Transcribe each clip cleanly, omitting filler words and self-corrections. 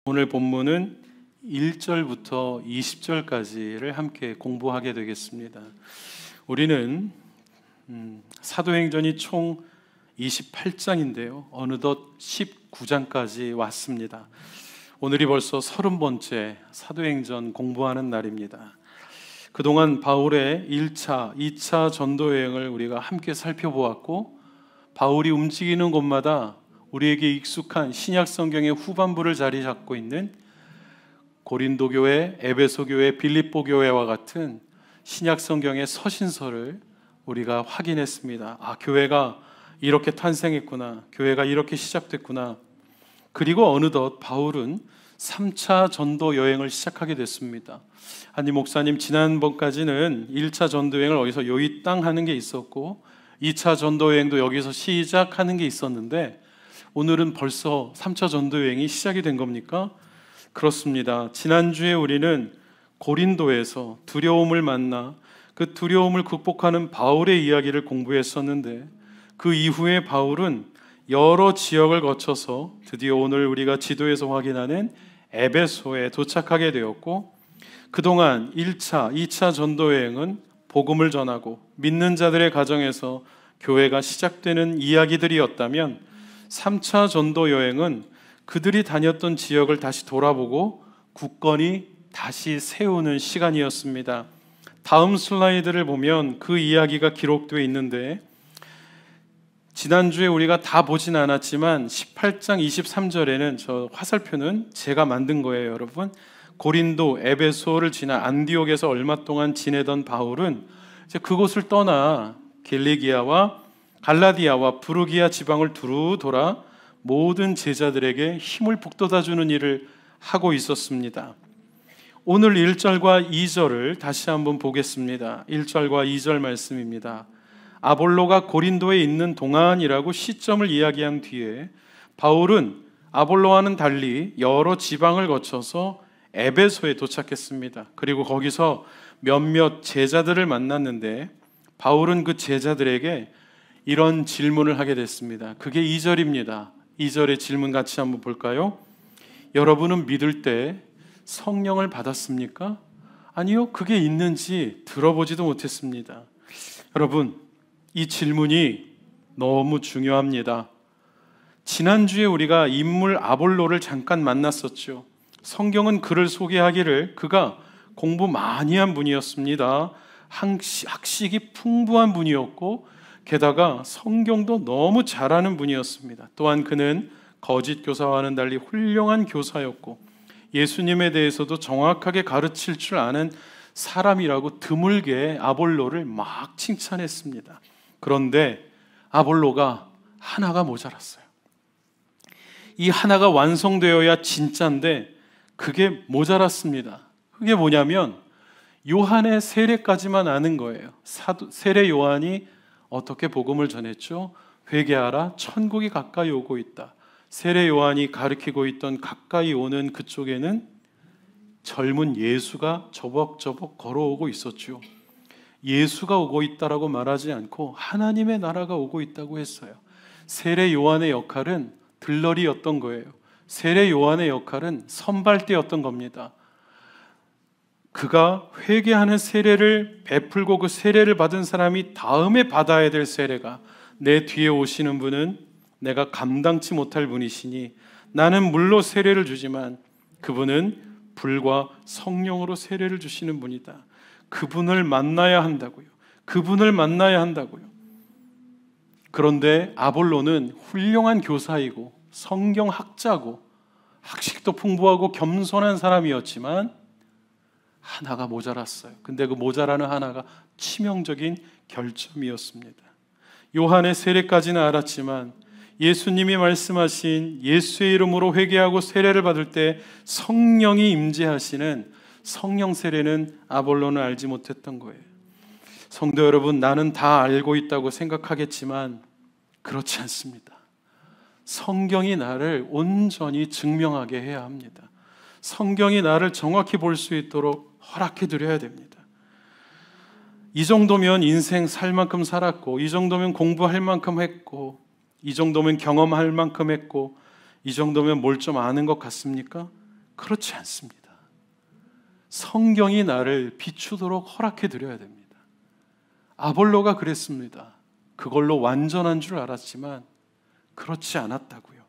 오늘 본문은 1절부터 20절까지를 함께 공부하게 되겠습니다. 우리는 사도행전이 총 28장인데요. 어느덧 19장까지 왔습니다. 오늘이 벌써 30번째 사도행전 공부하는 날입니다. 그동안 바울의 1차, 2차 전도 여행을 우리가 함께 살펴보았고, 바울이 움직이는 곳마다 우리에게 익숙한 신약 성경의 후반부를 자리 잡고 있는 고린도 교회, 에베소 교회, 빌립보 교회와 같은 신약 성경의 서신서를 우리가 확인했습니다. 교회가 이렇게 탄생했구나, 교회가 이렇게 시작됐구나. 그리고 어느덧 바울은 3차 전도 여행을 시작하게 됐습니다. 아니 목사님, 지난번까지는 1차 전도 여행을 어디서 요이 땅 하는 게 있었고 2차 전도 여행도 여기서 시작하는 게 있었는데 오늘은 벌써 3차 전도 여행이 시작이 된 겁니까? 그렇습니다. 지난주에 우리는 고린도에서 두려움을 만나 그 두려움을 극복하는 바울의 이야기를 공부했었는데, 그 이후에 바울은 여러 지역을 거쳐서 드디어 오늘 우리가 지도에서 확인하는 에베소에 도착하게 되었고, 그동안 1차, 2차 전도 여행은 복음을 전하고 믿는 자들의 가정에서 교회가 시작되는 이야기들이었다면, 3차 전도 여행은 그들이 다녔던 지역을 다시 돌아보고 굳건히 다시 세우는 시간이었습니다. 다음 슬라이드를 보면 그 이야기가 기록되어 있는데, 지난주에 우리가 다 보진 않았지만 18장 23절에는 저 화살표는 제가 만든 거예요, 여러분. 고린도, 에베소를 지나 안디옥에서 얼마 동안 지내던 바울은 이제 그곳을 떠나 길리기아와 갈라디아와 부르기아 지방을 두루 돌아 모든 제자들에게 힘을 북돋아주는 일을 하고 있었습니다. 오늘 1절과 2절을 다시 한번 보겠습니다. 1절과 2절 말씀입니다. 아볼로가 고린도에 있는 동안이라고 시점을 이야기한 뒤에 바울은 아볼로와는 달리 여러 지방을 거쳐서 에베소에 도착했습니다. 그리고 거기서 몇몇 제자들을 만났는데, 바울은 그 제자들에게 이런 질문을 하게 됐습니다. 그게 2절입니다. 2절의 질문 같이 한번 볼까요? 여러분은 믿을 때 성령을 받았습니까? 아니요, 그게 있는지 들어보지도 못했습니다. 여러분, 이 질문이 너무 중요합니다. 지난주에 우리가 인물 아볼로를 잠깐 만났었죠. 성경은 그를 소개하기를 그가 공부 많이 한 분이었습니다. 학식이 풍부한 분이었고, 게다가 성경도 너무 잘하는 분이었습니다. 또한 그는 거짓 교사와는 달리 훌륭한 교사였고 예수님에 대해서도 정확하게 가르칠 줄 아는 사람이라고 드물게 아볼로를 막 칭찬했습니다. 그런데 아볼로가 하나가 모자랐어요. 이 하나가 완성되어야 진짜인데 그게 모자랐습니다. 그게 뭐냐면 요한의 세례까지만 아는 거예요. 세례 요한이 어떻게 복음을 전했죠? 회개하라, 천국이 가까이 오고 있다. 세례 요한이 가르치고 있던 가까이 오는 그쪽에는 젊은 예수가 저벅저벅 걸어오고 있었죠. 예수가 오고 있다라고 말하지 않고 하나님의 나라가 오고 있다고 했어요. 세례 요한의 역할은 들러리였던 거예요. 세례 요한의 역할은 선발대였던 겁니다. 그가 회개하는 세례를 베풀고 그 세례를 받은 사람이 다음에 받아야 될 세례가, 내 뒤에 오시는 분은 내가 감당치 못할 분이시니 나는 물로 세례를 주지만 그분은 불과 성령으로 세례를 주시는 분이다. 그분을 만나야 한다고요. 그분을 만나야 한다고요. 그런데 아볼로는 훌륭한 교사이고 성경학자고 학식도 풍부하고 겸손한 사람이었지만 하나가 모자랐어요. 근데 그 모자라는 하나가 치명적인 결점이었습니다. 요한의 세례까지는 알았지만 예수님이 말씀하신 예수의 이름으로 회개하고 세례를 받을 때 성령이 임재하시는 성령 세례는 아볼로는 알지 못했던 거예요. 성도 여러분, 나는 다 알고 있다고 생각하겠지만 그렇지 않습니다. 성경이 나를 온전히 증명하게 해야 합니다. 성경이 나를 정확히 볼 수 있도록 허락해 드려야 됩니다. 이 정도면 인생 살 만큼 살았고, 이 정도면 공부할 만큼 했고, 이 정도면 경험할 만큼 했고, 이 정도면 뭘 좀 아는 것 같습니까? 그렇지 않습니다. 성경이 나를 비추도록 허락해 드려야 됩니다. 아볼로가 그랬습니다. 그걸로 완전한 줄 알았지만 그렇지 않았다고요.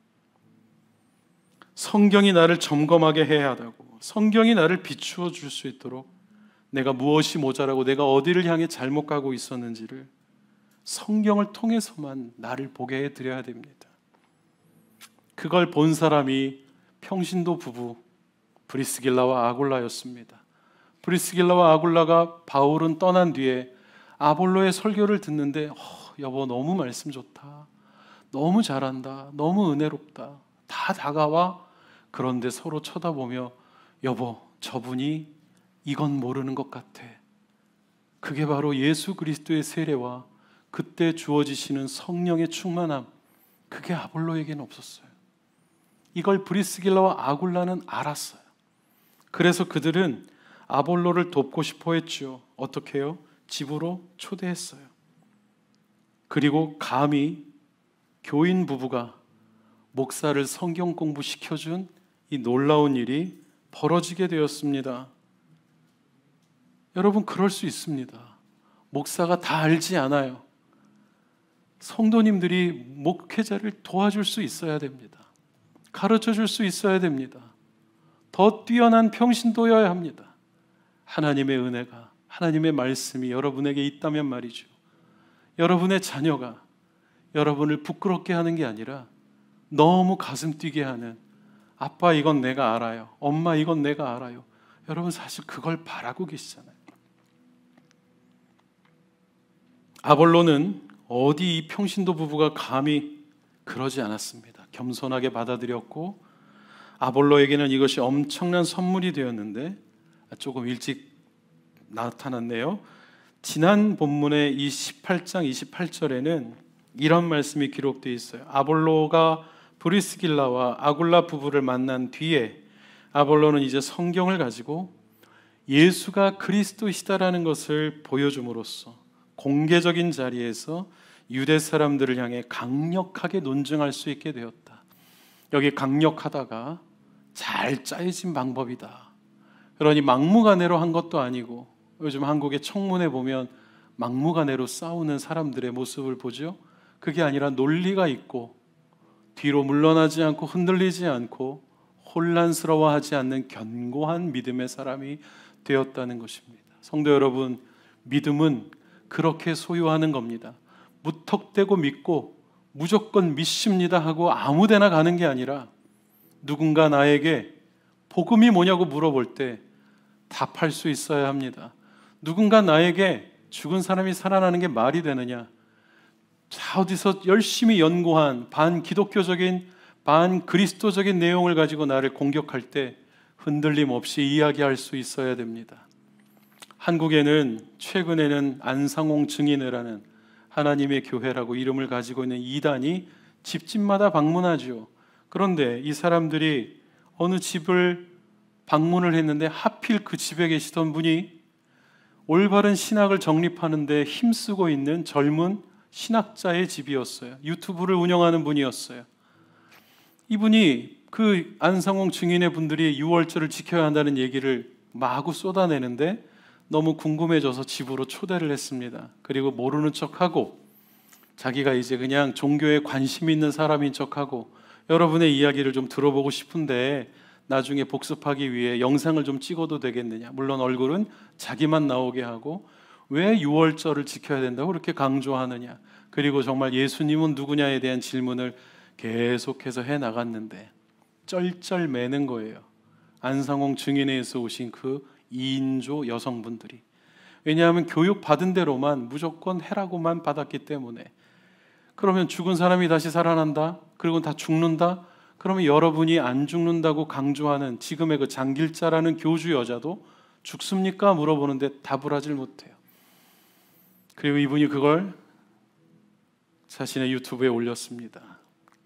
성경이 나를 점검하게 해야 하다고, 성경이 나를 비추어 줄 수 있도록 내가 무엇이 모자라고 내가 어디를 향해 잘못 가고 있었는지를 성경을 통해서만 나를 보게 해드려야 됩니다. 그걸 본 사람이 평신도 부부 브리스길라와 아굴라였습니다. 브리스길라와 아굴라가 바울은 떠난 뒤에 아볼로의 설교를 듣는데 여보 너무 말씀 좋다, 너무 잘한다, 너무 은혜롭다, 다 다가와. 그런데 서로 쳐다보며 여보 저분이 이건 모르는 것 같아. 그게 바로 예수 그리스도의 세례와 그때 주어지시는 성령의 충만함, 그게 아볼로에게는 없었어요. 이걸 브리스길라와 아굴라는 알았어요. 그래서 그들은 아볼로를 돕고 싶어 했죠. 어떻게 해요? 집으로 초대했어요. 그리고 감히 교인 부부가 목사를 성경 공부 시켜준 이 놀라운 일이 벌어지게 되었습니다. 여러분 그럴 수 있습니다. 목사가 다 알지 않아요. 성도님들이 목회자를 도와줄 수 있어야 됩니다. 가르쳐 줄 수 있어야 됩니다. 더 뛰어난 평신도여야 합니다. 하나님의 은혜가, 하나님의 말씀이 여러분에게 있다면 말이죠. 여러분의 자녀가 여러분을 부끄럽게 하는 게 아니라 너무 가슴 뛰게 하는, 아빠 이건 내가 알아요, 엄마 이건 내가 알아요. 여러분 사실 그걸 바라고 계시잖아요. 아볼로는 어디 이 평신도 부부가 감히 그러지 않았습니다. 겸손하게 받아들였고 아볼로에게는 이것이 엄청난 선물이 되었는데 조금 일찍 나타났네요. 지난 본문의 이 18장 28절에는 이런 말씀이 기록되어 있어요. 아볼로가 브리스길라와 아굴라 부부를 만난 뒤에 아볼로는 이제 성경을 가지고 예수가 그리스도시다라는 것을 보여줌으로써 공개적인 자리에서 유대 사람들을 향해 강력하게 논증할 수 있게 되었다. 여기 강력하다가 잘 짜여진 방법이다. 그러니 막무가내로 한 것도 아니고, 요즘 한국의 청문회 보면 막무가내로 싸우는 사람들의 모습을 보죠. 그게 아니라 논리가 있고 뒤로 물러나지 않고 흔들리지 않고 혼란스러워하지 않는 견고한 믿음의 사람이 되었다는 것입니다. 성도 여러분, 믿음은 그렇게 소유하는 겁니다. 무턱대고 믿고 무조건 믿습니다 하고 아무데나 가는 게 아니라 누군가 나에게 복음이 뭐냐고 물어볼 때 답할 수 있어야 합니다. 누군가 나에게 죽은 사람이 살아나는 게 말이 되느냐, 어디서 열심히 연구한 반기독교적인 반그리스도적인 내용을 가지고 나를 공격할 때 흔들림 없이 이야기할 수 있어야 됩니다. 한국에는 최근에는 안상홍 증인회라는 하나님의 교회라고 이름을 가지고 있는 이단이 집집마다 방문하죠. 그런데 이 사람들이 어느 집을 방문을 했는데 하필 그 집에 계시던 분이 올바른 신학을 정립하는 데 힘쓰고 있는 젊은 신학자의 집이었어요. 유튜브를 운영하는 분이었어요. 이분이 그 안상홍 증인의 분들이 유월절을 지켜야 한다는 얘기를 마구 쏟아내는데 너무 궁금해져서 집으로 초대를 했습니다. 그리고 모르는 척하고 자기가 이제 그냥 종교에 관심 있는 사람인 척하고 여러분의 이야기를 좀 들어보고 싶은데 나중에 복습하기 위해 영상을 좀 찍어도 되겠느냐. 물론 얼굴은 자기만 나오게 하고 왜 유월절을 지켜야 된다고 그렇게 강조하느냐. 그리고 정말 예수님은 누구냐에 대한 질문을 계속해서 해나갔는데 쩔쩔매는 거예요. 안상홍 증인회에서 오신 그 2인조 여성분들이. 왜냐하면 교육받은 대로만 무조건 해라고만 받았기 때문에. 그러면 죽은 사람이 다시 살아난다? 그리고 다 죽는다? 그러면 여러분이 안 죽는다고 강조하는 지금의 그 장길자라는 교주 여자도 죽습니까? 물어보는데 답을 하질 못해요. 그리고 이분이 그걸 자신의 유튜브에 올렸습니다.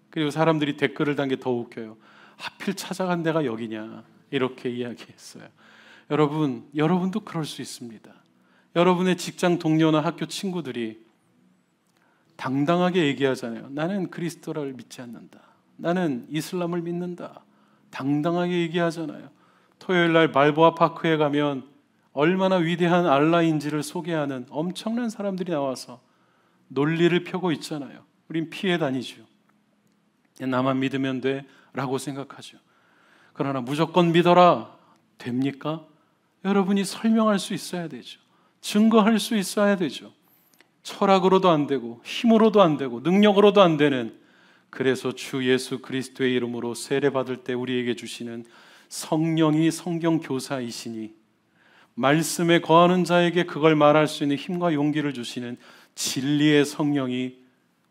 그리고 사람들이 댓글을 단 게 더 웃겨요. 하필 찾아간 데가 여기냐, 이렇게 이야기했어요. 여러분도 그럴 수 있습니다. 여러분의 직장 동료나 학교 친구들이 당당하게 얘기하잖아요. 나는 그리스도를 믿지 않는다. 나는 이슬람을 믿는다. 당당하게 얘기하잖아요. 토요일 날 발보아 파크에 가면 얼마나 위대한 알라인지를 소개하는 엄청난 사람들이 나와서 논리를 펴고 있잖아요. 우린 피해 다니죠. 나만 믿으면 돼 라고 생각하죠. 그러나 무조건 믿어라 됩니까? 여러분이 설명할 수 있어야 되죠. 증거할 수 있어야 되죠. 철학으로도 안 되고 힘으로도 안 되고 능력으로도 안 되는, 그래서 주 예수 그리스도의 이름으로 세례받을 때 우리에게 주시는 성령이 성경 교사이시니 말씀에 거하는 자에게 그걸 말할 수 있는 힘과 용기를 주시는 진리의 성령이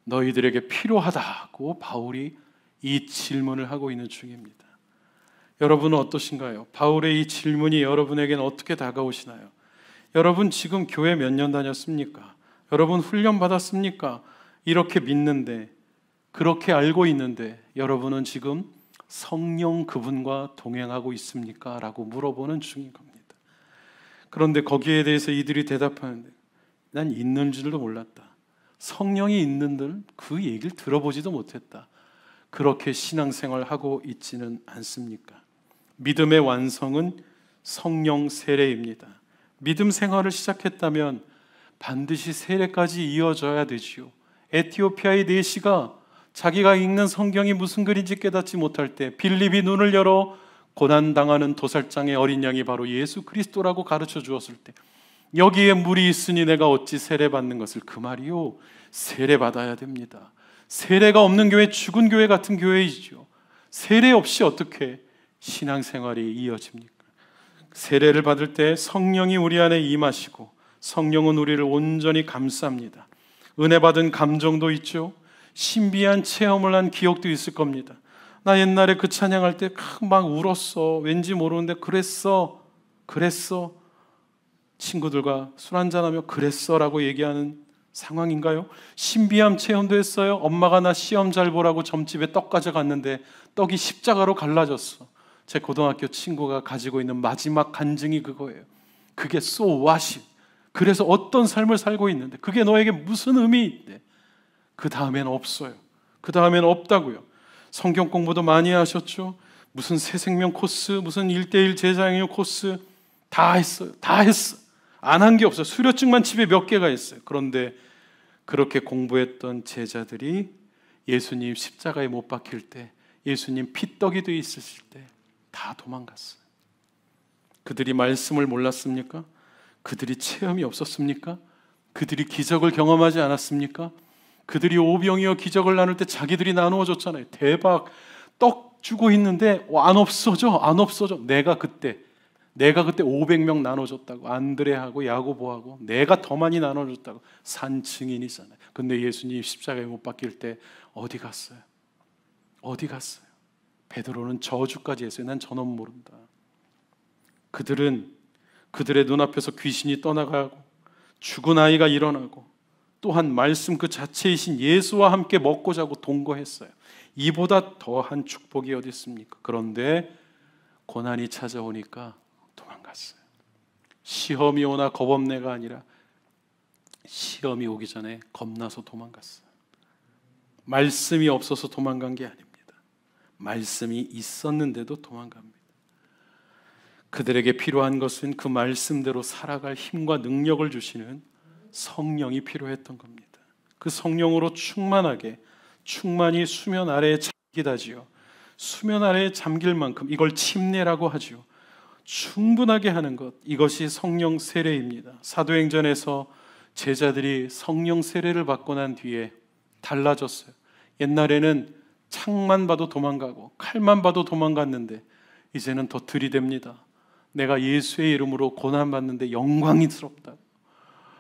너희들에게 필요하다고 바울이 이 질문을 하고 있는 중입니다. 여러분은 어떠신가요? 바울의 이 질문이 여러분에게는 어떻게 다가오시나요? 여러분 지금 교회 몇 년 다녔습니까? 여러분 훈련 받았습니까? 이렇게 믿는데, 그렇게 알고 있는데 여러분은 지금 성령 그분과 동행하고 있습니까? 라고 물어보는 중인 겁니다. 그런데 거기에 대해서 이들이 대답하는데, 난 있는 줄도 몰랐다. 성령이 있는들 그 얘기를 들어보지도 못했다. 그렇게 신앙생활을 하고 있지는 않습니까? 믿음의 완성은 성령 세례입니다. 믿음 생활을 시작했다면 반드시 세례까지 이어져야 되지요. 에티오피아의 내시가 자기가 읽는 성경이 무슨 글인지 깨닫지 못할 때 빌립이 눈을 열어 고난당하는 도살장의 어린 양이 바로 예수 그리스도라고 가르쳐 주었을 때, 여기에 물이 있으니 내가 어찌 세례받는 것을, 그 말이요, 세례받아야 됩니다. 세례가 없는 교회 죽은 교회 같은 교회이죠. 세례 없이 어떻게 신앙생활이 이어집니까? 세례를 받을 때 성령이 우리 안에 임하시고 성령은 우리를 온전히 감쌉니다. 은혜 받은 감정도 있죠. 신비한 체험을 한 기억도 있을 겁니다. 나 옛날에 그 찬양할 때 막 울었어. 왠지 모르는데 그랬어. 친구들과 술 한잔하며 그랬어라고 얘기하는 상황인가요? 신비한 체험도 했어요. 엄마가 나 시험 잘 보라고 점집에 떡 가져갔는데 떡이 십자가로 갈라졌어. 제 고등학교 친구가 가지고 있는 마지막 간증이 그거예요. 그게 so what? 그래서 어떤 삶을 살고 있는데 그게 너에게 무슨 의미 있대? 그 다음엔 없어요. 그 다음엔 없다고요. 성경 공부도 많이 하셨죠? 무슨 새 생명 코스, 무슨 1:1 제자행위 코스 다 했어요. 다 했어. 안 한 게 없어요. 수료증만 집에 몇 개가 있어요. 그런데 그렇게 공부했던 제자들이 예수님 십자가에 못 박힐 때, 예수님 피떡이 되어 있으실 때 다 도망갔어요. 그들이 말씀을 몰랐습니까? 그들이 체험이 없었습니까? 그들이 기적을 경험하지 않았습니까? 그들이 오병이어 기적을 나눌 때 자기들이 나누어 줬잖아요. 대박, 떡 주고 있는데 안 없어져. 내가 그때 500명 나눠줬다고. 안드레하고 야고보하고 내가 더 많이 나눠줬다고 산 증인이잖아요. 근데 예수님 십자가에 못 박힐 때 어디 갔어요? 베드로는 저주까지 했어요. 난 저놈 모른다. 그들은 그들의 눈앞에서 귀신이 떠나가고 죽은 아이가 일어나고 또한 말씀 그 자체이신 예수와 함께 먹고 자고 동거했어요. 이보다 더한 축복이 어디 있습니까? 그런데 고난이 찾아오니까 도망갔어요. 시험이 오나 겁없네가 아니라 시험이 오기 전에 겁나서 도망갔어요. 말씀이 없어서 도망간 게 아닙니다. 말씀이 있었는데도 도망갑니다. 그들에게 필요한 것은 그 말씀대로 살아갈 힘과 능력을 주시는 성령이 필요했던 겁니다. 그 성령으로 충만히 수면 아래에 잠기다지요. 수면 아래에 잠길 만큼, 이걸 침례라고 하죠. 충분하게 하는 것, 이것이 성령 세례입니다. 사도행전에서 제자들이 성령 세례를 받고 난 뒤에 달라졌어요. 옛날에는 창만 봐도 도망가고 칼만 봐도 도망갔는데 이제는 더 들이댑니다. 내가 예수의 이름으로 고난받는데 영광스럽다.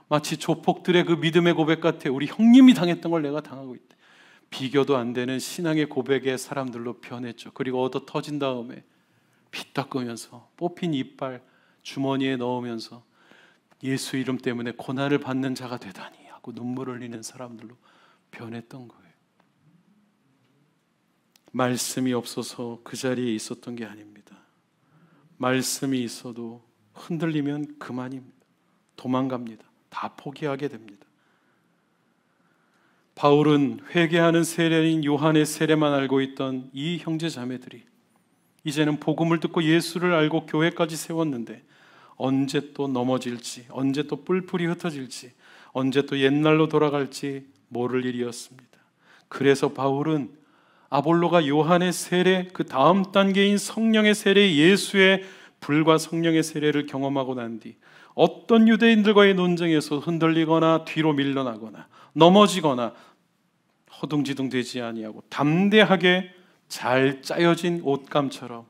마치 조폭들의 그 믿음의 고백 같아. 우리 형님이 당했던 걸 내가 당하고 있대. 비교도 안 되는 신앙의 고백의 사람들로 변했죠. 그리고 얻어 터진 다음에 피 닦으면서 뽑힌 이빨 주머니에 넣으면서 예수 이름 때문에 고난을 받는 자가 되다니 하고 눈물 흘리는 사람들로 변했던 거예요. 말씀이 없어서 그 자리에 있었던 게 아닙니다. 말씀이 있어도 흔들리면 그만입니다. 도망갑니다. 다 포기하게 됩니다. 바울은 회개하는 세례인 요한의 세례만 알고 있던 이 형제 자매들이 이제는 복음을 듣고 예수를 알고 교회까지 세웠는데 언제 또 넘어질지, 언제 또 뿔뿔이 흩어질지, 언제 또 옛날로 돌아갈지 모를 일이었습니다. 그래서 바울은 아볼로가 요한의 세례, 그 다음 단계인 성령의 세례, 예수의 불과 성령의 세례를 경험하고 난 뒤 어떤 유대인들과의 논쟁에서 흔들리거나 뒤로 밀려나거나 넘어지거나 허둥지둥 되지 아니하고 담대하게 잘 짜여진 옷감처럼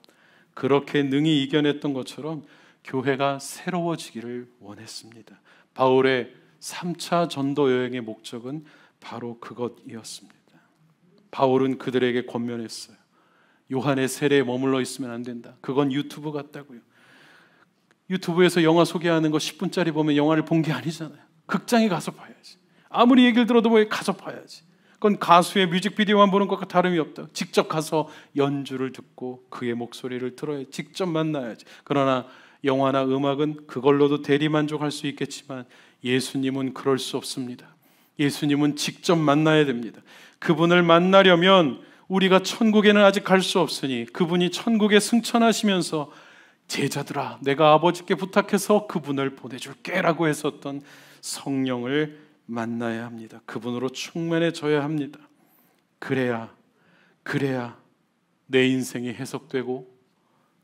그렇게 능히 이겨냈던 것처럼 교회가 새로워지기를 원했습니다. 바울의 3차 전도 여행의 목적은 바로 그것이었습니다. 바울은 그들에게 권면했어요. 요한의 세례에 머물러 있으면 안 된다. 그건 유튜브 같다고요. 유튜브에서 영화 소개하는 거 10분짜리 보면 영화를 본 게 아니잖아요. 극장에 가서 봐야지. 아무리 얘기를 들어도 뭐 가서 봐야지. 그건 가수의 뮤직비디오만 보는 것과 다름이 없다. 직접 가서 연주를 듣고 그의 목소리를 들어야 직접 만나야지. 그러나 영화나 음악은 그걸로도 대리만족할 수 있겠지만 예수님은 그럴 수 없습니다. 예수님은 직접 만나야 됩니다. 그분을 만나려면 우리가 천국에는 아직 갈 수 없으니 그분이 천국에 승천하시면서 제자들아 내가 아버지께 부탁해서 그분을 보내줄게 라고 했었던 성령을 만나야 합니다. 그분으로 충만해져야 합니다. 그래야 내 인생이 해석되고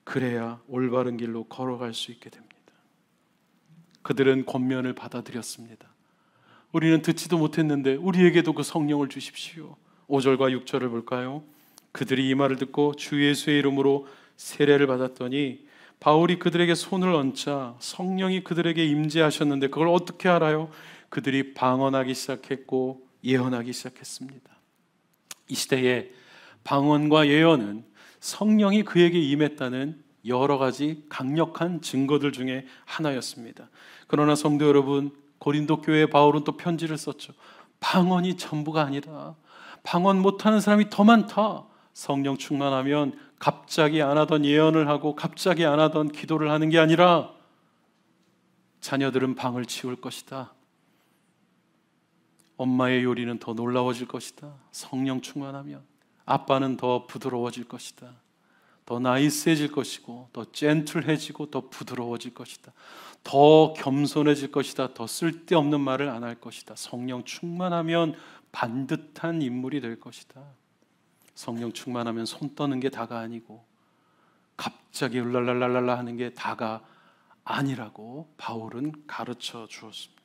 그래야 올바른 길로 걸어갈 수 있게 됩니다. 그들은 권면을 받아들였습니다. 우리는 듣지도 못했는데 우리에게도 그 성령을 주십시오. 5절과 6절을 볼까요? 그들이 이 말을 듣고 주 예수의 이름으로 세례를 받았더니 바울이 그들에게 손을 얹자 성령이 그들에게 임재하셨는데 그걸 어떻게 알아요? 그들이 방언하기 시작했고 예언하기 시작했습니다. 이 시대에 방언과 예언은 성령이 그에게 임했다는 여러 가지 강력한 증거들 중에 하나였습니다. 그러나 성도 여러분, 고린도 교회에 바울은 또 편지를 썼죠. 방언이 전부가 아니라 방언 못하는 사람이 더 많다. 성령 충만하면 갑자기 안 하던 예언을 하고 갑자기 안 하던 기도를 하는 게 아니라 자녀들은 방을 치울 것이다. 엄마의 요리는 더 놀라워질 것이다. 성령 충만하면 아빠는 더 부드러워질 것이다. 더 나이스해질 것이고 더 젠틀해지고 더 부드러워질 것이다. 더 겸손해질 것이다. 더 쓸데없는 말을 안 할 것이다. 성령 충만하면 반듯한 인물이 될 것이다. 성령 충만하면 손 떠는 게 다가 아니고 갑자기 울랄랄랄랄라 하는 게 다가 아니라고 바울은 가르쳐 주었습니다.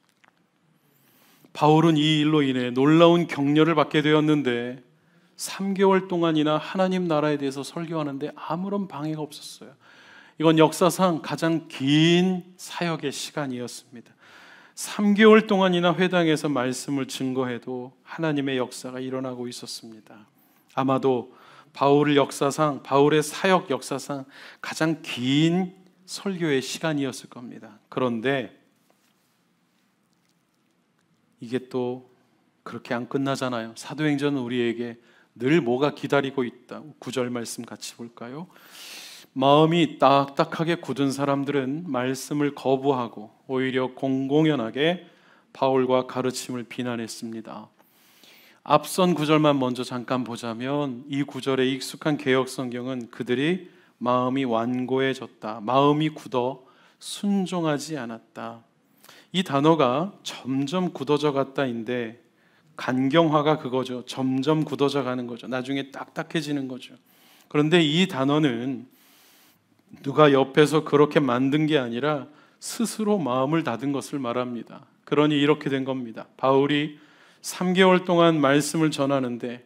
바울은 이 일로 인해 놀라운 격려를 받게 되었는데 3개월 동안이나 하나님 나라에 대해서 설교하는데 아무런 방해가 없었어요. 이건 역사상 가장 긴 사역의 시간이었습니다. 3개월 동안이나 회당에서 말씀을 증거해도 하나님의 역사가 일어나고 있었습니다. 아마도 바울의 사역 역사상 가장 긴 설교의 시간이었을 겁니다. 그런데 이게 또 그렇게 안 끝나잖아요. 사도행전은 우리에게 늘 뭐가 기다리고 있다. 9절 말씀 같이 볼까요? 마음이 딱딱하게 굳은 사람들은 말씀을 거부하고 오히려 공공연하게 바울과 가르침을 비난했습니다. 앞선 구절만 먼저 잠깐 보자면 이 구절에 익숙한 개역 성경은 그들이 마음이 완고해졌다, 마음이 굳어 순종하지 않았다. 이 단어가 점점 굳어져 갔다인데 간경화가 그거죠. 점점 굳어져 가는 거죠. 나중에 딱딱해지는 거죠. 그런데 이 단어는 누가 옆에서 그렇게 만든 게 아니라 스스로 마음을 닫은 것을 말합니다. 그러니 이렇게 된 겁니다. 바울이 3개월 동안 말씀을 전하는데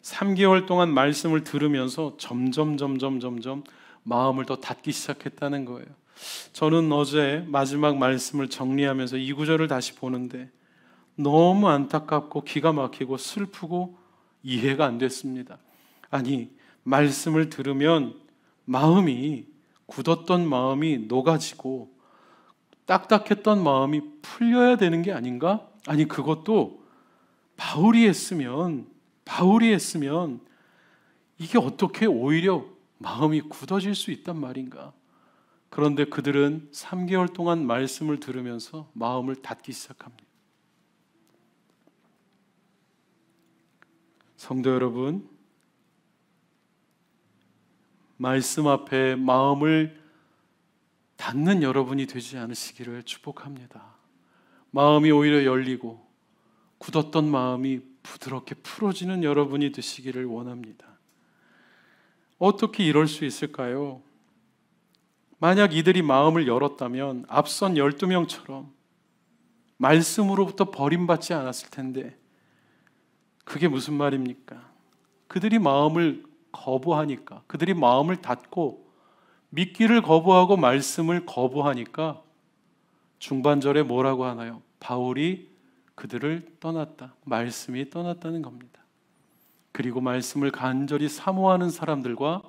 3개월 동안 말씀을 들으면서 점점 마음을 더 닫기 시작했다는 거예요. 저는 어제 마지막 말씀을 정리하면서 이 구절을 다시 보는데 너무 안타깝고 기가 막히고 슬프고 이해가 안 됐습니다. 아니, 말씀을 들으면 마음이 굳었던 마음이 녹아지고 딱딱했던 마음이 풀려야 되는 게 아닌가? 아니, 그것도 바울이 했으면 이게 어떻게 오히려 마음이 굳어질 수 있단 말인가? 그런데 그들은 3개월 동안 말씀을 들으면서 마음을 닫기 시작합니다. 성도 여러분, 말씀 앞에 마음을 닫는 여러분이 되지 않으시기를 축복합니다. 마음이 오히려 열리고 굳었던 마음이 부드럽게 풀어지는 여러분이 되시기를 원합니다. 어떻게 이럴 수 있을까요? 만약 이들이 마음을 열었다면 앞선 12명처럼 말씀으로부터 버림받지 않았을 텐데, 그게 무슨 말입니까? 그들이 마음을 거부하니까, 그들이 마음을 닫고 믿기를 거부하고 말씀을 거부하니까 중반절에 뭐라고 하나요? 바울이 그들을 떠났다, 말씀이 떠났다는 겁니다. 그리고 말씀을 간절히 사모하는 사람들과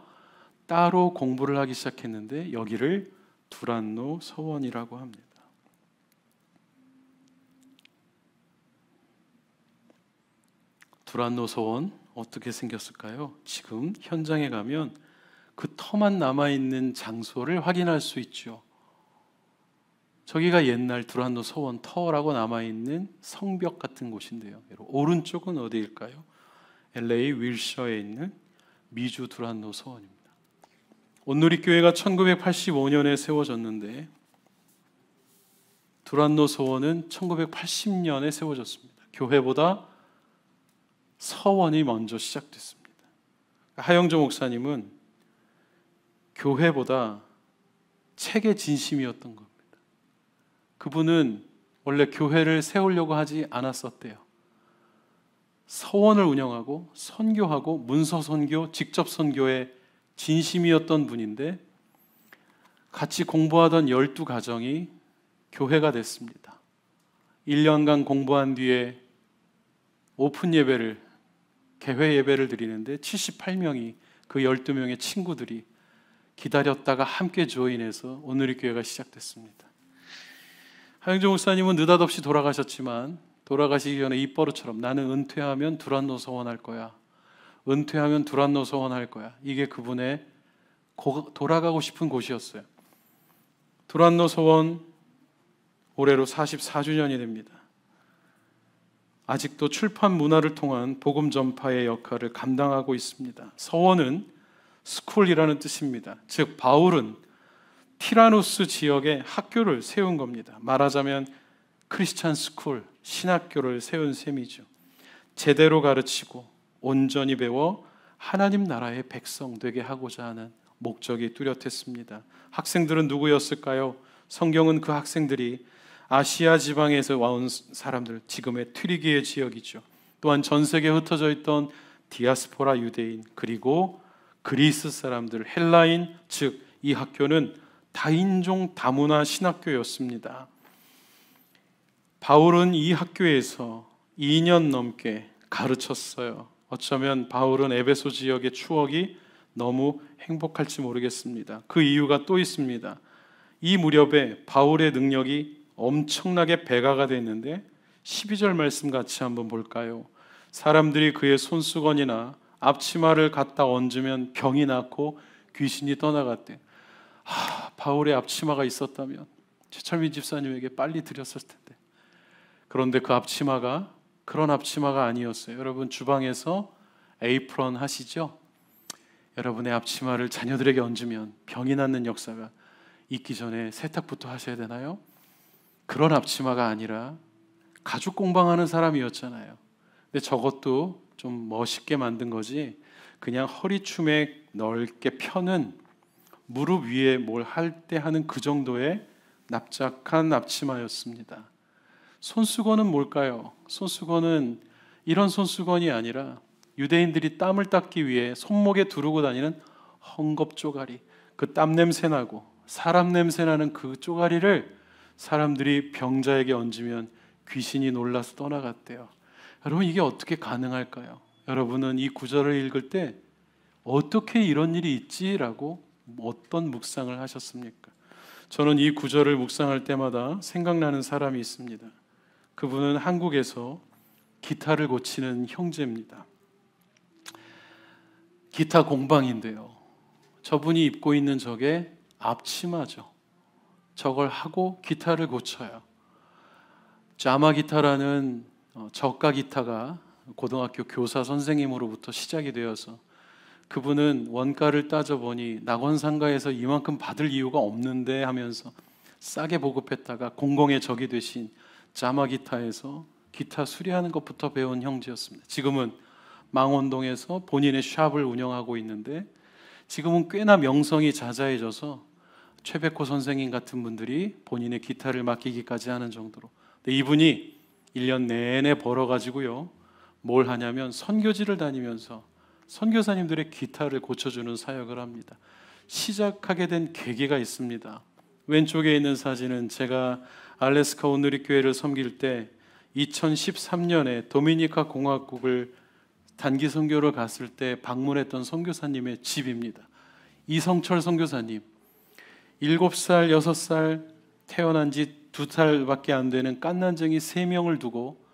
따로 공부를 하기 시작했는데 여기를 두란노 서원이라고 합니다. 두란노 서원 어떻게 생겼을까요? 지금 현장에 가면 그 터만 남아있는 장소를 확인할 수 있죠. 저기가 옛날 두란노 서원 터라고 남아있는 성벽 같은 곳인데요. 오른쪽은 어디일까요? LA 윌셔에 있는 미주 두란노 서원입니다. 온누리교회가 1985년에 세워졌는데 두란노 서원은 1980년에 세워졌습니다. 교회보다 서원이 먼저 시작됐습니다. 하영조 목사님은 교회보다 책에 진심이었던 겁니다. 그분은 원래 교회를 세우려고 하지 않았었대요. 서원을 운영하고 선교하고 문서 선교, 직접 선교에 진심이었던 분인데 같이 공부하던 12가정이 교회가 됐습니다. 1년간 공부한 뒤에 오픈 예배를, 개회 예배를 드리는데 78명이, 그 12명의 친구들이 기다렸다가 함께 조인해서 오늘의 교회가 시작됐습니다. 하영조 목사님은 느닷없이 돌아가셨지만 돌아가시기 전에 입버릇처럼 나는 은퇴하면 두란노 서원할 거야, 은퇴하면 두란노 서원할 거야, 이게 그분의 돌아가고 싶은 곳이었어요. 두란노 서원 올해로 44주년이 됩니다. 아직도 출판 문화를 통한 복음 전파의 역할을 감당하고 있습니다. 서원은 스쿨이라는 뜻입니다. 즉 바울은 티라누스 지역에 학교를 세운 겁니다. 말하자면 크리스찬 스쿨, 신학교를 세운 셈이죠. 제대로 가르치고 온전히 배워 하나님 나라의 백성 되게 하고자 하는 목적이 뚜렷했습니다. 학생들은 누구였을까요? 성경은 그 학생들이 아시아 지방에서 와온 사람들, 지금의 튀리기의 지역이죠. 또한 전 세계에 흩어져 있던 디아스포라 유대인, 그리고 그리스 사람들, 헬라인, 즉 이 학교는 다인종 다문화 신학교였습니다. 바울은 이 학교에서 2년 넘게 가르쳤어요. 어쩌면 바울은 에베소 지역의 추억이 너무 행복할지 모르겠습니다. 그 이유가 또 있습니다. 이 무렵에 바울의 능력이 엄청나게 배가가 됐는데 12절 말씀 같이 한번 볼까요? 사람들이 그의 손수건이나 앞치마를 갖다 얹으면 병이 낫고 귀신이 떠나갔대. 바울의 앞치마가 있었다면 최철민 집사님에게 빨리 드렸을 텐데. 그런데 그 앞치마가 그런 앞치마가 아니었어요. 여러분 주방에서 에이프런 하시죠? 여러분의 앞치마를 자녀들에게 얹으면 병이 낫는 역사가 있기 전에 세탁부터 하셔야 되나요? 그런 앞치마가 아니라 가죽 공방하는 사람이었잖아요. 근데 저것도 좀 멋있게 만든 거지, 그냥 허리춤에 넓게 펴는 무릎 위에 뭘 할 때 하는 그 정도의 납작한 앞치마였습니다. 손수건은 뭘까요? 손수건은 이런 손수건이 아니라 유대인들이 땀을 닦기 위해 손목에 두르고 다니는 헝겊 쪼가리, 그 땀 냄새 나고 사람 냄새 나는 그 쪼가리를 사람들이 병자에게 얹으면 귀신이 놀라서 떠나갔대요. 여러분 이게 어떻게 가능할까요? 여러분은 이 구절을 읽을 때 어떻게 이런 일이 있지라고 어떤 묵상을 하셨습니까? 저는 이 구절을 묵상할 때마다 생각나는 사람이 있습니다. 그분은 한국에서 기타를 고치는 형제입니다. 기타 공방인데요, 저분이 입고 있는 저게 앞치마죠. 저걸 하고 기타를 고쳐요. 자마 기타라는 저가 기타가 고등학교 교사 선생님으로부터 시작이 되어서 그분은 원가를 따져보니 낙원상가에서 이만큼 받을 이유가 없는데 하면서 싸게 보급했다가 공공의 적이 되신 자마기타에서 기타 수리하는 것부터 배운 형제였습니다. 지금은 망원동에서 본인의 샵을 운영하고 있는데 지금은 꽤나 명성이 자자해져서 최백호 선생님 같은 분들이 본인의 기타를 맡기기까지 하는 정도로. 근데 이분이 1년 내내 벌어가지고요, 뭘 하냐면 선교지를 다니면서 선교사님들의 기타를 고쳐주는 사역을 합니다. 시작하게 된 계기가 있습니다. 왼쪽에 있는 사진은 제가 알래스카 온누리교회를 섬길 때 2013년에 도미니카 공화국을 단기 선교를 갔을 때 방문했던 선교사님의 집입니다. 이성철 선교사님, 7살, 6살 태어난 지 2살밖에 안 되는 깐난쟁이 3명을 두고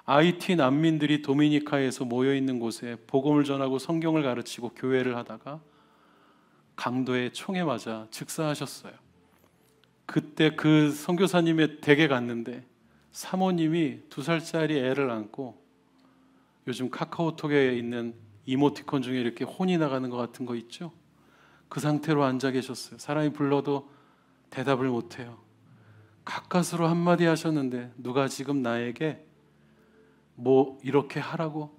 IT 난민들이 도미니카에서 모여있는 곳에 복음을 전하고 성경을 가르치고 교회를 하다가 강도의 총에 맞아 즉사하셨어요. 그때 그 선교사님의 댁에 갔는데 사모님이 2살짜리 애를 안고, 요즘 카카오톡에 있는 이모티콘 중에 이렇게 혼이 나가는 것 같은 거 있죠? 그 상태로 앉아 계셨어요. 사람이 불러도 대답을 못해요. 가까스로 한마디 하셨는데 누가 지금 나에게 뭐 이렇게 하라고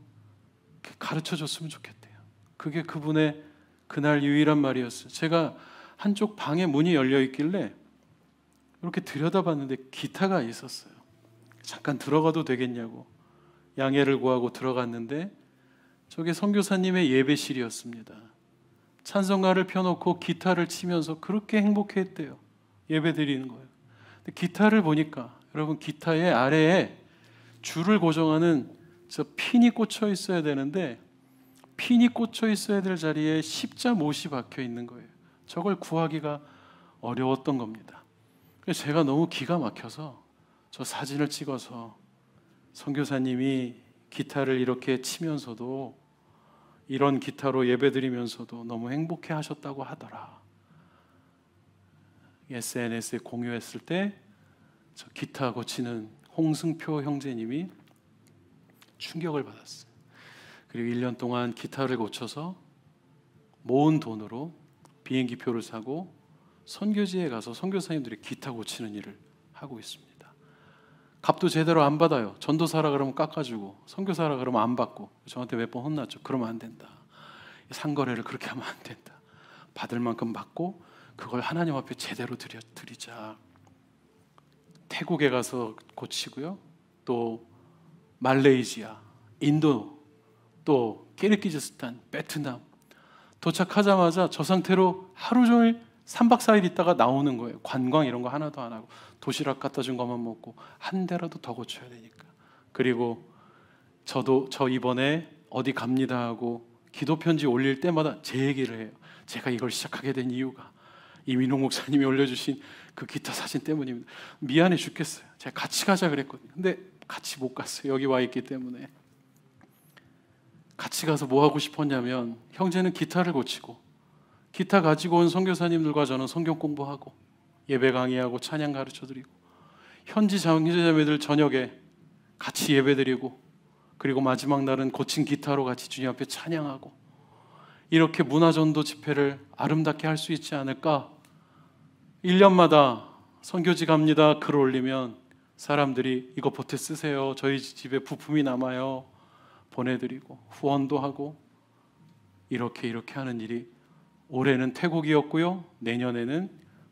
가르쳐 줬으면 좋겠대요. 그게 그분의 그날 유일한 말이었어요. 제가 한쪽 방에 문이 열려 있길래 이렇게 들여다봤는데 기타가 있었어요. 잠깐 들어가도 되겠냐고 양해를 구하고 들어갔는데 저게 선교사님의 예배실이었습니다. 찬송가를 펴놓고 기타를 치면서 그렇게 행복했대요. 예배 드리는 거예요. 근데 기타를 보니까 여러분, 기타의 아래에 줄을 고정하는 저 핀이 꽂혀 있어야 되는데 핀이 꽂혀 있어야 될 자리에 십자 못이 박혀 있는 거예요. 저걸 구하기가 어려웠던 겁니다. 그래서 제가 너무 기가 막혀서 저 사진을 찍어서 선교사님이 기타를 이렇게 치면서도, 이런 기타로 예배드리면서도 너무 행복해 하셨다고 하더라. SNS에 공유했을 때 저 기타 고치는 홍승표 형제님이 충격을 받았어요. 그리고 1년 동안 기타를 고쳐서 모은 돈으로 비행기표를 사고 선교지에 가서 선교사님들이 기타 고치는 일을 하고 있습니다. 값도 제대로 안 받아요. 전도사라 그러면 깎아주고 선교사라 그러면 안 받고. 저한테 몇 번 혼났죠. 그러면 안 된다. 상거래를 그렇게 하면 안 된다. 받을 만큼 받고 그걸 하나님 앞에 제대로 드리자. 태국에 가서 고치고요, 또 말레이시아, 인도, 또 키르기즈스탄, 베트남 도착하자마자 저 상태로 하루 종일 3박 4일 있다가 나오는 거예요. 관광 이런 거 하나도 안 하고 도시락 갖다 준 것만 먹고 한 대라도 더 고쳐야 되니까. 그리고 저 이번에 어디 갑니다 하고 기도 편지 올릴 때마다 제 얘기를 해요. 제가 이걸 시작하게 된 이유가 이민홍 목사님이 올려주신 그 기타 사진 때문입니다. 미안해 죽겠어요. 제가 같이 가자 그랬거든요. 근데 같이 못 갔어요. 여기 와 있기 때문에. 같이 가서 뭐 하고 싶었냐면, 형제는 기타를 고치고 기타 가지고 온 선교사님들과 저는 성경 공부하고 예배 강의하고 찬양 가르쳐드리고 현지 형제자매들 저녁에 같이 예배드리고, 그리고 마지막 날은 고친 기타로 같이 주님 앞에 찬양하고, 이렇게 문화전도 집회를 아름답게 할 수 있지 않을까. 1년마다 선교지 갑니다 글 올리면 사람들이 이거 보태 쓰세요, 저희 집에 부품이 남아요, 보내드리고 후원도 하고, 이렇게 하는 일이 올해는 태국이었고요, 내년에는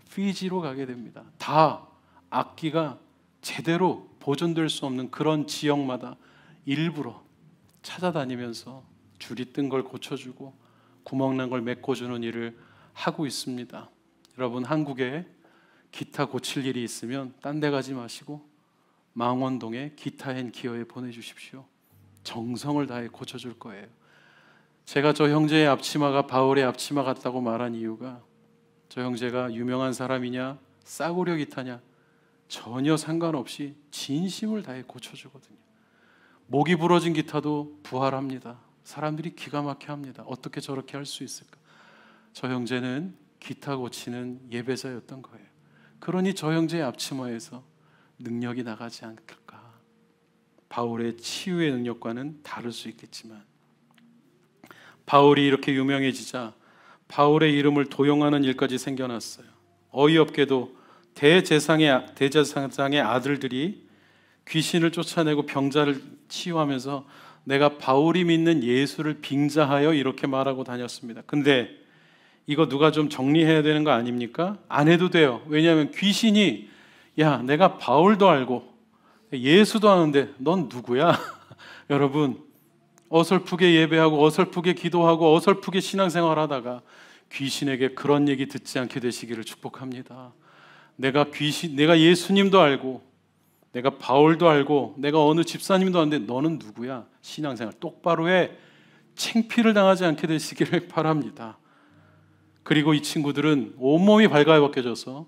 피지로 가게 됩니다. 다 악기가 제대로 보존될 수 없는 그런 지역마다 일부러 찾아다니면서 줄이 뜬 걸 고쳐주고 구멍 난 걸 메꿔주는 일을 하고 있습니다. 여러분, 한국에 기타 고칠 일이 있으면 딴 데 가지 마시고 망원동에 기타앤기어에 보내주십시오. 정성을 다해 고쳐줄 거예요. 제가 저 형제의 앞치마가 바울의 앞치마 같다고 말한 이유가, 저 형제가 유명한 사람이냐 싸구려 기타냐 전혀 상관없이 진심을 다해 고쳐주거든요. 목이 부러진 기타도 부활합니다. 사람들이 기가 막혀 합니다. 어떻게 저렇게 할 수 있을까? 저 형제는 기타 고치는 예배자였던 거예요. 그러니 저 형제의 앞치마에서 능력이 나가지 않을까. 바울의 치유의 능력과는 다를 수 있겠지만 바울이 이렇게 유명해지자 바울의 이름을 도용하는 일까지 생겨났어요. 어이없게도 대제사장의 아들들이 귀신을 쫓아내고 병자를 치유하면서 내가 바울이 믿는 예수를 빙자하여 이렇게 말하고 다녔습니다. 근데 이거 누가 좀 정리해야 되는 거 아닙니까? 안 해도 돼요. 왜냐하면 귀신이 야, 내가 바울도 알고 예수도 아는데 넌 누구야? 여러분, 어설프게 예배하고 어설프게 기도하고 어설프게 신앙생활 하다가 귀신에게 그런 얘기 듣지 않게 되시기를 축복합니다. 내가 예수님도 알고 내가 바울도 알고 내가 어느 집사님도 아는데 너는 누구야? 신앙생활 똑바로 해. 창피를 당하지 않게 되시기를 바랍니다. 그리고 이 친구들은 온몸이 발가벗겨져서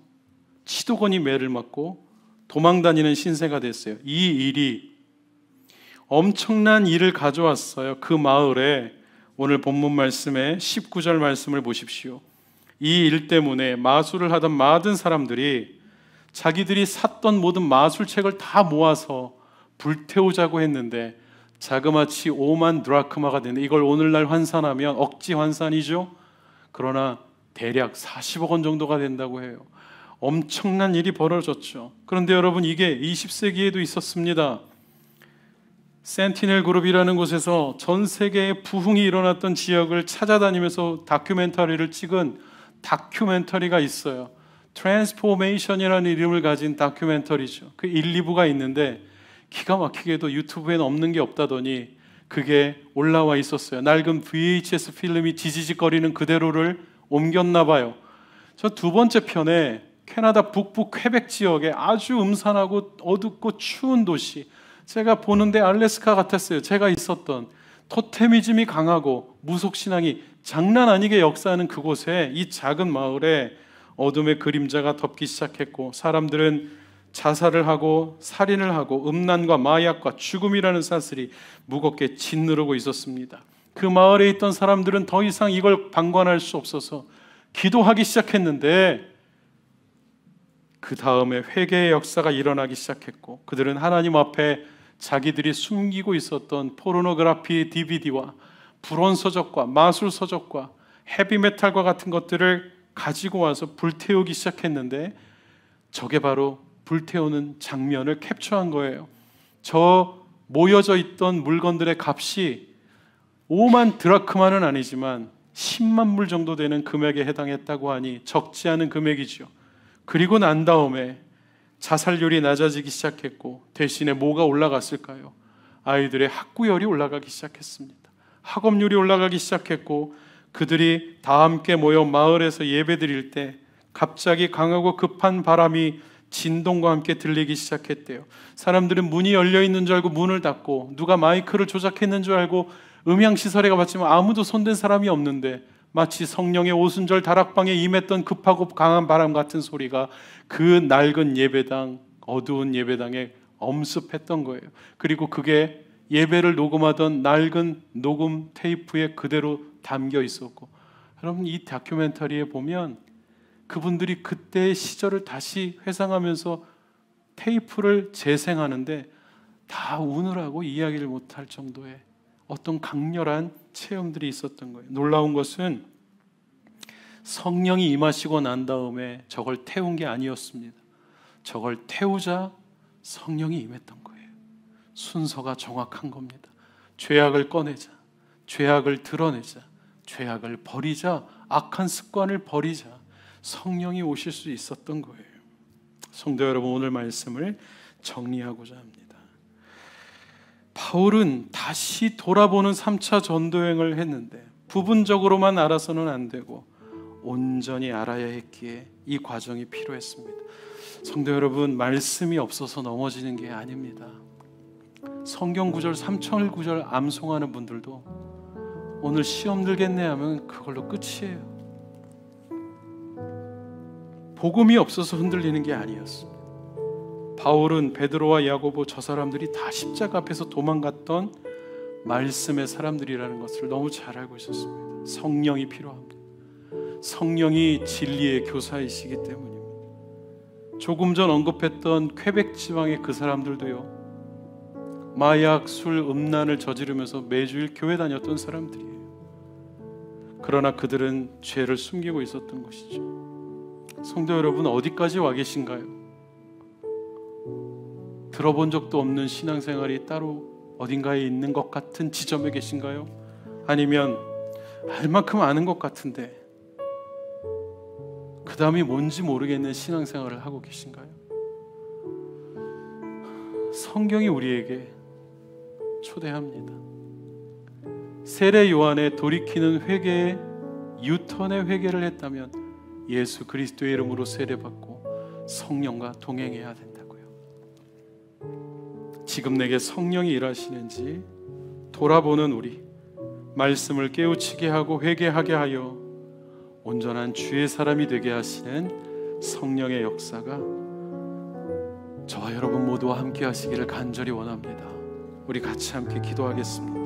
치도건이 매를 맞고 도망다니는 신세가 됐어요. 이 일이 엄청난 일을 가져왔어요. 그 마을에. 오늘 본문 말씀에 19절 말씀을 보십시오. 이 일 때문에 마술을 하던 많은 사람들이 자기들이 샀던 모든 마술책을 다 모아서 불태우자고 했는데 자그마치 5만 드라크마가 되는데 이걸 오늘날 환산하면 억지 환산이죠. 그러나 대략 40억 원 정도가 된다고 해요. 엄청난 일이 벌어졌죠. 그런데 여러분, 이게 20세기에도 있었습니다. 센티넬 그룹이라는 곳에서 전 세계에 부흥이 일어났던 지역을 찾아다니면서 다큐멘터리를 찍은 다큐멘터리가 있어요. 트랜스포메이션이라는 이름을 가진 다큐멘터리죠. 그 1, 2부가 있는데 기가 막히게도 유튜브에는 없는 게 없다더니 그게 올라와 있었어요. 낡은 VHS 필름이 지지직거리는 그대로를 옮겼나 봐요. 저 두 번째 편에 캐나다 북부 퀘벡 지역에 아주 음산하고 어둡고 추운 도시, 제가 보는데 알래스카 같았어요. 제가 있었던 토테미즘이 강하고 무속신앙이 장난 아니게 역사하는 그곳에 이 작은 마을에 어둠의 그림자가 덮기 시작했고 사람들은 자살을 하고 살인을 하고 음란과 마약과 죽음이라는 사슬이 무겁게 짓누르고 있었습니다. 그 마을에 있던 사람들은 더 이상 이걸 방관할 수 없어서 기도하기 시작했는데 그 다음에 회개의 역사가 일어나기 시작했고 그들은 하나님 앞에 자기들이 숨기고 있었던 포르노그래피 DVD와 불온서적과 마술서적과 헤비메탈과 같은 것들을 가지고 와서 불태우기 시작했는데 저게 바로 불태우는 장면을 캡처한 거예요. 저 모여져 있던 물건들의 값이 5만 드라크마는 아니지만 10만 불 정도 되는 금액에 해당했다고 하니 적지 않은 금액이죠. 그리고 난 다음에 자살률이 낮아지기 시작했고 대신에 뭐가 올라갔을까요? 아이들의 학구열이 올라가기 시작했습니다. 학업률이 올라가기 시작했고 그들이 다 함께 모여 마을에서 예배드릴 때 갑자기 강하고 급한 바람이 진동과 함께 들리기 시작했대요. 사람들은 문이 열려 있는 줄 알고 문을 닫고 누가 마이크를 조작했는 줄 알고 음향시설에 가봤지만 아무도 손댄 사람이 없는데 마치 성령의 오순절 다락방에 임했던 급하고 강한 바람 같은 소리가 그 낡은 예배당, 어두운 예배당에 엄습했던 거예요. 그리고 그게 예배를 녹음하던 낡은 녹음 테이프에 그대로 담겨 있었고, 여러분 이 다큐멘터리에 보면 그분들이 그때의 시절을 다시 회상하면서 테이프를 재생하는데 다 우느라고 이야기를 못할 정도의 어떤 강렬한 체험들이 있었던 거예요. 놀라운 것은 성령이 임하시고 난 다음에 저걸 태운 게 아니었습니다. 저걸 태우자 성령이 임했던 거예요. 순서가 정확한 겁니다. 죄악을 꺼내자, 죄악을 드러내자, 죄악을 버리자, 악한 습관을 버리자 성령이 오실 수 있었던 거예요. 성도 여러분, 오늘 말씀을 정리하고자 합니다. 바울은 다시 돌아보는 3차 전도여행을 했는데 부분적으로만 알아서는 안 되고 온전히 알아야 했기에 이 과정이 필요했습니다. 성도 여러분, 말씀이 없어서 넘어지는 게 아닙니다. 성경 구절 3천 구절 암송하는 분들도 오늘 시험 들겠네 하면 그걸로 끝이에요. 복음이 없어서 흔들리는 게 아니었습니다. 바울은 베드로와 야고보 저 사람들이 다 십자가 앞에서 도망갔던 말씀의 사람들이라는 것을 너무 잘 알고 있었습니다. 성령이 필요합니다. 성령이 진리의 교사이시기 때문입니다. 조금 전 언급했던 퀘벡 지방의 그 사람들도요, 마약, 술, 음란을 저지르면서 매주일 교회 다녔던 사람들이에요. 그러나 그들은 죄를 숨기고 있었던 것이죠. 성도 여러분, 어디까지 와 계신가요? 들어본 적도 없는 신앙생활이 따로 어딘가에 있는 것 같은 지점에 계신가요? 아니면 알 만큼 아는 것 같은데 그 다음이 뭔지 모르겠는 신앙생활을 하고 계신가요? 성경이 우리에게 초대합니다. 세례 요한의 돌이키는 회개에 유턴의 회개를 했다면 예수 그리스도의 이름으로 세례받고 성령과 동행해야 된다고요. 지금 내게 성령이 일하시는지 돌아보는 우리, 말씀을 깨우치게 하고 회개하게 하여 온전한 주의 사람이 되게 하시는 성령의 역사가 저와 여러분 모두와 함께 하시기를 간절히 원합니다. 우리 같이 함께 기도하겠습니다.